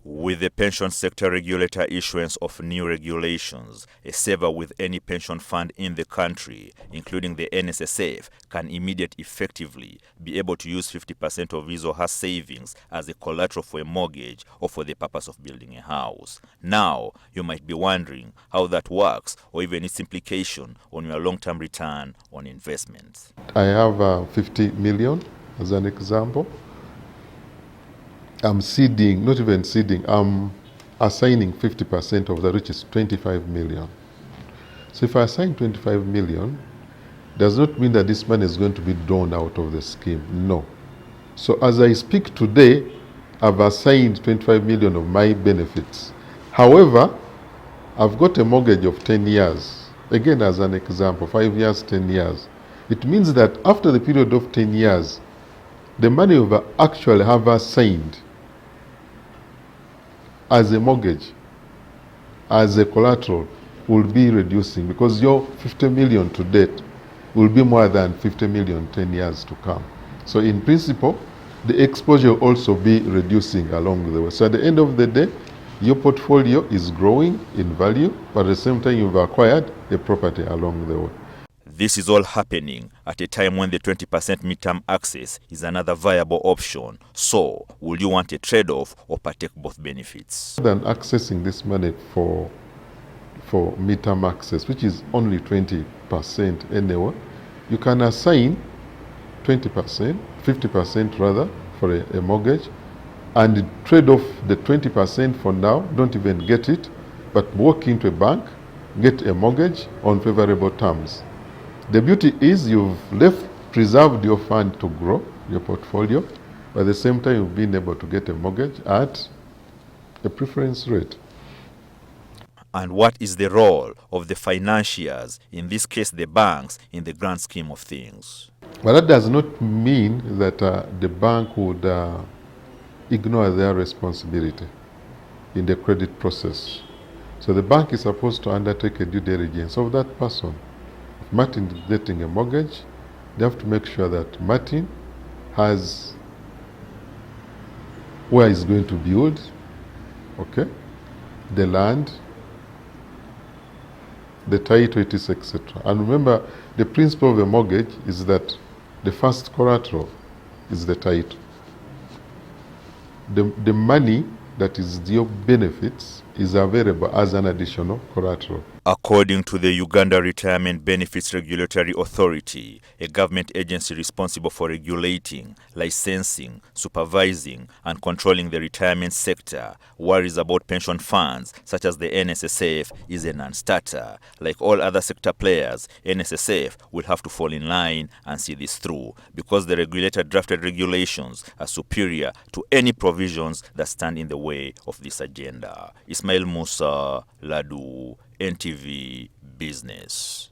With the pension sector regulator issuance of new regulations, a saver with any pension fund in the country, including the NSSF, can immediately effectively be able to use 50% of his or her savings as a collateral for a mortgage or for the purpose of building a house. Now, you might be wondering how that works or even its implication on your long-term return on investments. I have 50 million as an example. I'm seeding, not even seeding, I'm assigning 50% of that, which is 25 million. So if I assign 25 million, does not mean that this money is going to be drawn out of the scheme. No. So as I speak today, I've assigned 25 million of my benefits. However, I've got a mortgage of 10 years. Again, as an example, 5 years, 10 years. It means that after the period of 10 years, the money we actually have assigned as a mortgage, as a collateral, will be reducing, because your 50 million to date will be more than 50 million 10 years to come. So in principle, the exposure will also be reducing along the way. So at the end of the day, your portfolio is growing in value, but at the same time you've acquired a property along the way. This is all happening at a time when the 20% midterm access is another viable option. So, will you want a trade-off or partake both benefits? Rather than accessing this money for midterm access, which is only 20% anyway, you can assign 20%, 50% rather, for a mortgage, and trade off the 20% for now, don't even get it, but walk into a bank, get a mortgage on favorable terms. The beauty is you've preserved your fund to grow your portfolio, but at the same time you've been able to get a mortgage at a preference rate. And what is the role of the financiers, in this case the banks, in the grand scheme of things? But that does not mean that the bank would ignore their responsibility in the credit process. So the bank is supposed to undertake a due diligence of that person. If Martin is getting a mortgage, they have to make sure that Martin has where he's going to build, okay, the land, the title, etc. And remember, the principle of a mortgage is that the first collateral is the title. The money that is your benefits is available as an additional collateral. According to the Uganda Retirement Benefits Regulatory Authority, a government agency responsible for regulating, licensing, supervising, and controlling the retirement sector, worries about pension funds such as the NSSF is a non-starter. Like all other sector players, NSSF will have to fall in line and see this through, because the regulator drafted regulations are superior to any provisions that stand in the way of this agenda. Ismail Ladu, NTV Business.